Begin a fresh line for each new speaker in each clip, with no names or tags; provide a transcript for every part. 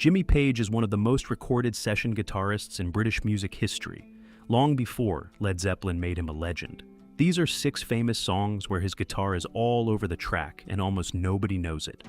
Jimmy Page is one of the most recorded session guitarists in British music history, long before Led Zeppelin made him a legend. These are 6 famous songs where his guitar is all over the track and almost nobody knows it.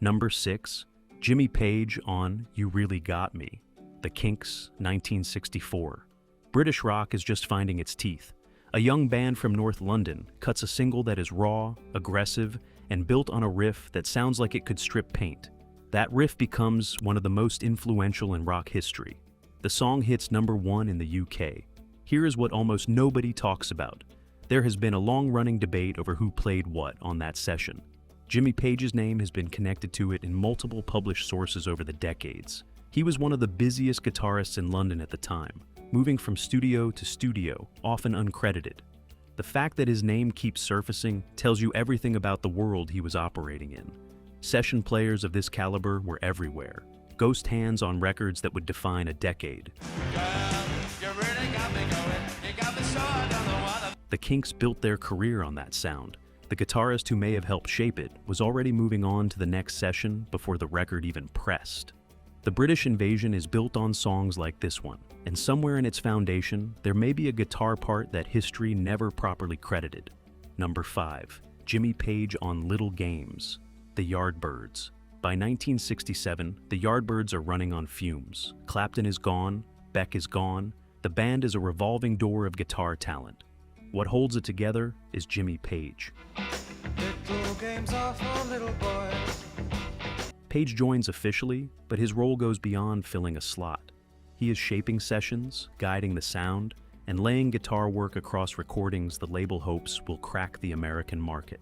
Number 6, Jimmy Page on You Really Got Me, The Kinks, 1964. British rock is just finding its teeth. A young band from North London cuts a single that is raw, aggressive, and built on a riff that sounds like it could strip paint. That riff becomes one of the most influential in rock history. The song hits number 1 in the UK. Here is what almost nobody talks about. There has been a long-running debate over who played what on that session. Jimmy Page's name has been connected to it in multiple published sources over the decades. He was one of the busiest guitarists in London at the time, moving from studio to studio, often uncredited. The fact that his name keeps surfacing tells you everything about the world he was operating in. Session players of this caliber were everywhere. Ghost hands on records that would define a decade. The Kinks built their career on that sound. The guitarist who may have helped shape it was already moving on to the next session before the record even pressed. The British invasion is built on songs like this one, and somewhere in its foundation, there may be a guitar part that history never properly credited. Number 5, Jimmy Page on Little Games, The Yardbirds. By 1967, the Yardbirds are running on fumes. Clapton is gone, Beck is gone, the band is a revolving door of guitar talent. What holds it together is Jimmy Page. Little games are for little boys. Page joins officially, but his role goes beyond filling a slot. He is shaping sessions, guiding the sound, and laying guitar work across recordings the label hopes will crack the American market.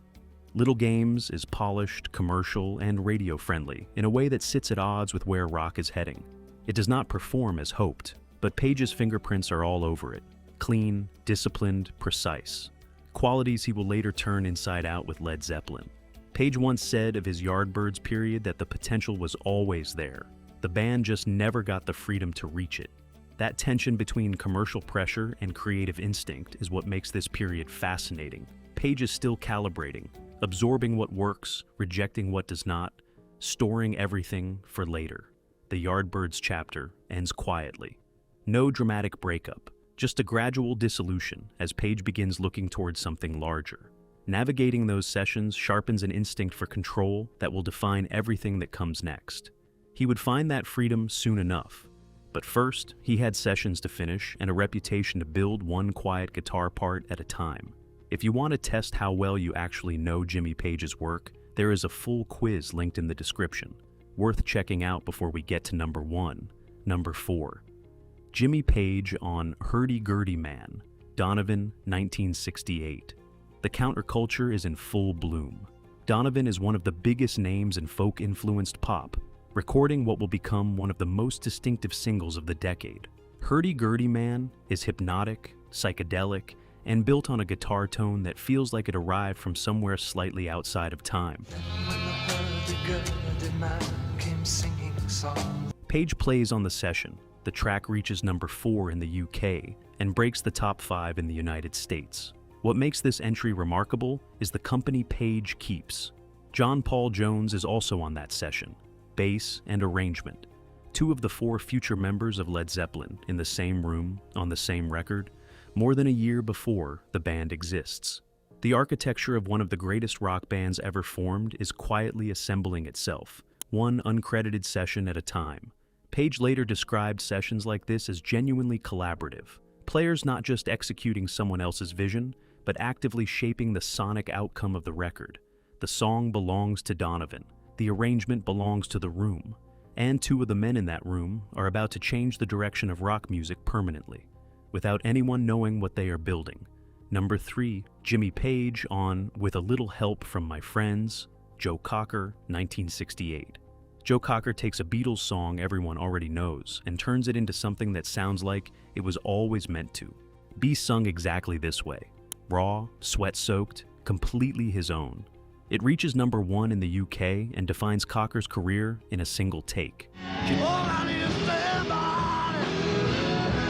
Little Games is polished, commercial, and radio-friendly in a way that sits at odds with where rock is heading. It does not perform as hoped, but Page's fingerprints are all over it. Clean, disciplined, precise. Qualities he will later turn inside out with Led Zeppelin. Page once said of his Yardbirds period that the potential was always there. The band just never got the freedom to reach it. That tension between commercial pressure and creative instinct is what makes this period fascinating. Page is still calibrating, absorbing what works, rejecting what does not, storing everything for later. The Yardbirds chapter ends quietly. No dramatic breakup, just a gradual dissolution as Page begins looking towards something larger. Navigating those sessions sharpens an instinct for control that will define everything that comes next. He would find that freedom soon enough. But first, he had sessions to finish and a reputation to build one quiet guitar part at a time. If you want to test how well you actually know Jimmy Page's work, there is a full quiz linked in the description, worth checking out before we get to number 1. Number 4. Jimmy Page on Hurdy-Gurdy Man, Donovan, 1968. The counterculture is in full bloom. Donovan is one of the biggest names in folk-influenced pop, recording what will become one of the most distinctive singles of the decade. Hurdy-Gurdy Man is hypnotic, psychedelic, and built on a guitar tone that feels like it arrived from somewhere slightly outside of time. Page plays on the session. The track reaches number 4 in the UK and breaks the top 5 in the United States. What makes this entry remarkable is the company Page keeps. John Paul Jones is also on that session, bass and arrangement. 2 of the 4 future members of Led Zeppelin in the same room, on the same record, more than a year before the band exists. The architecture of one of the greatest rock bands ever formed is quietly assembling itself, one uncredited session at a time. Page later described sessions like this as genuinely collaborative. Players not just executing someone else's vision, but actively shaping the sonic outcome of the record. The song belongs to Donovan. The arrangement belongs to the room. And 2 of the men in that room are about to change the direction of rock music permanently, without anyone knowing what they are building. Number 3, Jimmy Page on With a Little Help from My Friends, Joe Cocker, 1968. Joe Cocker takes a Beatles song everyone already knows and turns it into something that sounds like it was always meant to. Be sung exactly this way. Raw, sweat-soaked, completely his own. It reaches number 1 in the UK and defines Cocker's career in a single take.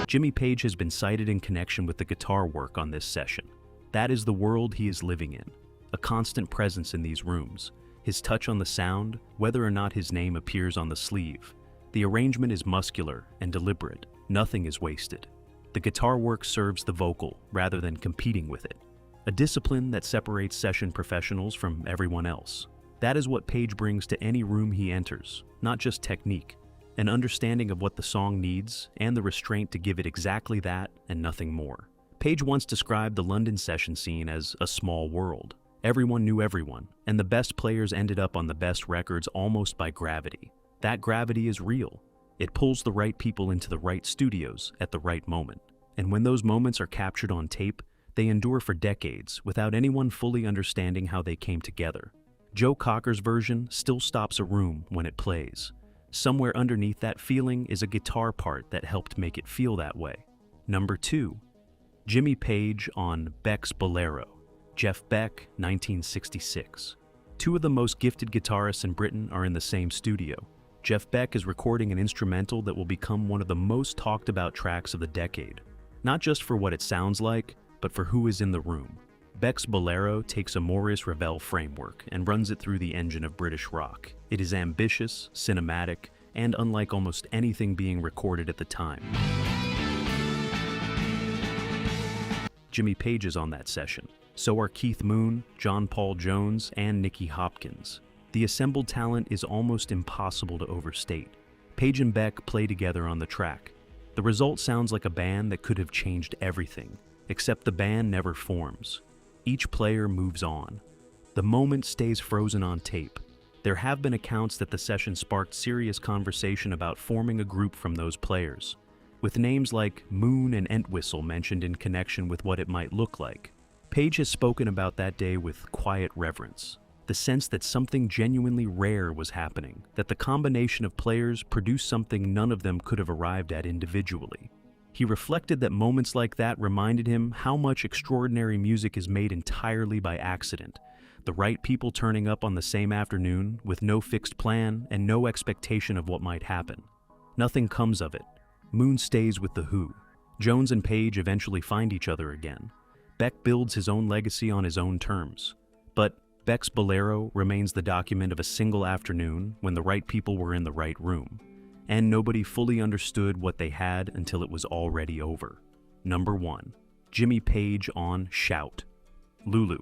Jimmy Page has been cited in connection with the guitar work on this session. That is the world he is living in, a constant presence in these rooms. his touch on the sound, whether or not his name appears on the sleeve. The arrangement is muscular and deliberate. Nothing is wasted. The guitar work serves the vocal rather than competing with it. A discipline that separates session professionals from everyone else. That is what Page brings to any room he enters, not just technique, an understanding of what the song needs and the restraint to give it exactly that and nothing more. Page once described the London session scene as a small world. Everyone knew everyone, and the best players ended up on the best records almost by gravity. That gravity is real. It pulls the right people into the right studios at the right moment. And when those moments are captured on tape, they endure for decades without anyone fully understanding how they came together. Joe Cocker's version still stops a room when it plays. Somewhere underneath that feeling is a guitar part that helped make it feel that way. Number 2. Jimmy Page on Beck's Bolero. Jeff Beck, 1966. Two of the most gifted guitarists in Britain are in the same studio. Jeff Beck is recording an instrumental that will become one of the most talked about tracks of the decade. Not just for what it sounds like, but for who is in the room. Beck's Bolero takes a Maurice Ravel framework and runs it through the engine of British rock. It is ambitious, cinematic, and unlike almost anything being recorded at the time. Jimmy Page is on that session. So are Keith Moon, John Paul Jones, and Nicky Hopkins. The assembled talent is almost impossible to overstate. Page and Beck play together on the track. The result sounds like a band that could have changed everything, except the band never forms. Each player moves on. The moment stays frozen on tape. There have been accounts that the session sparked serious conversation about forming a group from those players, with names like Moon and Entwistle mentioned in connection with what it might look like. Page has spoken about that day with quiet reverence, the sense that something genuinely rare was happening, that the combination of players produced something none of them could have arrived at individually. He reflected that moments like that reminded him how much extraordinary music is made entirely by accident, the right people turning up on the same afternoon with no fixed plan and no expectation of what might happen. Nothing comes of it. Moon stays with The Who. Jones and Page eventually find each other again. Beck builds his own legacy on his own terms. But Beck's Bolero remains the document of a single afternoon when the right people were in the right room, and nobody fully understood what they had until it was already over. Number 1. Jimmy Page on Shout. Lulu.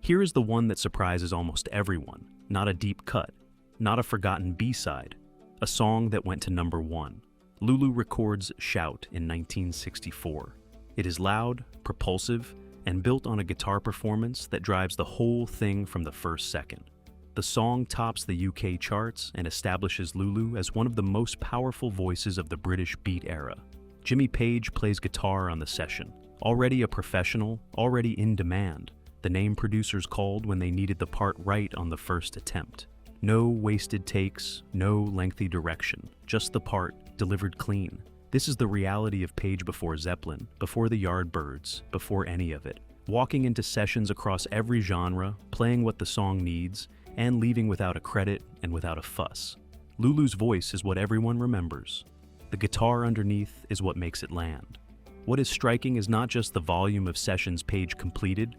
Here is the one that surprises almost everyone. Not a deep cut, not a forgotten B-side, a song that went to number 1. Lulu records Shout in 1964. It is loud, propulsive, and built on a guitar performance that drives the whole thing from the first second. The song tops the UK charts and establishes Lulu as one of the most powerful voices of the British beat era. Jimmy Page plays guitar on the session. Already a professional, already in demand, the name producers called when they needed the part right on the first attempt. No wasted takes, no lengthy direction, just the part delivered clean. This is the reality of Page before Zeppelin, before the Yardbirds, before any of it. Walking into sessions across every genre, playing what the song needs, and leaving without a credit and without a fuss. Lulu's voice is what everyone remembers. The guitar underneath is what makes it land. What is striking is not just the volume of sessions Page completed,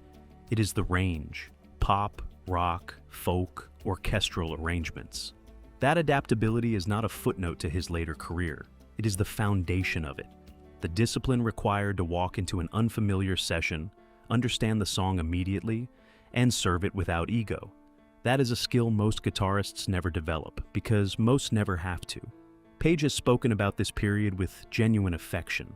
it is the range. Pop, rock, folk, orchestral arrangements. That adaptability is not a footnote to his later career. It is the foundation of it. The discipline required to walk into an unfamiliar session, understand the song immediately, and serve it without ego. That is a skill most guitarists never develop, because most never have to. Page has spoken about this period with genuine affection.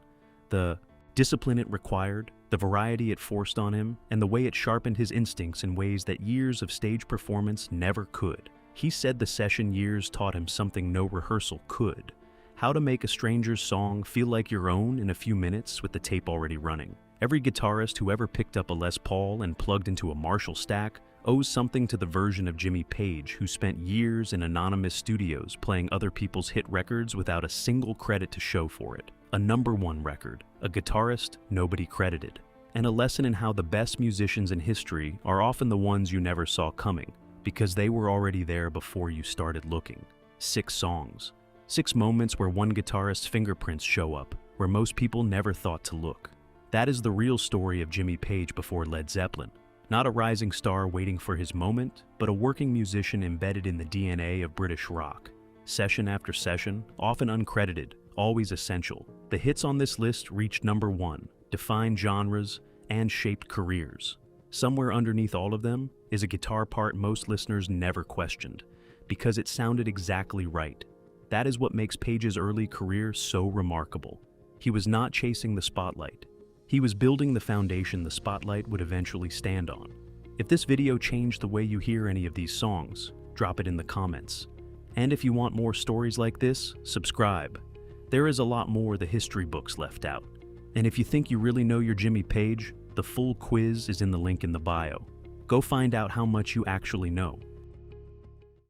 The discipline it required, the variety it forced on him, and the way it sharpened his instincts in ways that years of stage performance never could. He said the session years taught him something no rehearsal could. How to make a stranger's song feel like your own in a few minutes with the tape already running. Every guitarist who ever picked up a Les Paul and plugged into a Marshall stack owes something to the version of Jimmy Page who spent years in anonymous studios playing other people's hit records without a single credit to show for it. A number 1 record, a guitarist nobody credited, and a lesson in how the best musicians in history are often the ones you never saw coming, because they were already there before you started looking. 6 songs. 6 moments where one guitarist's fingerprints show up, where most people never thought to look. That is the real story of Jimmy Page before Led Zeppelin. Not a rising star waiting for his moment, but a working musician embedded in the DNA of British rock. Session after session, often uncredited, always essential. The hits on this list reached number 1, defined genres, and shaped careers. Somewhere underneath all of them is a guitar part most listeners never questioned, because it sounded exactly right. That is what makes Page's early career so remarkable. He was not chasing the spotlight. He was building the foundation the spotlight would eventually stand on. If this video changed the way you hear any of these songs, drop it in the comments. And if you want more stories like this, subscribe. There is a lot more the history books left out. And if you think you really know your Jimmy Page, the full quiz is in the link in the bio. Go find out how much you actually know.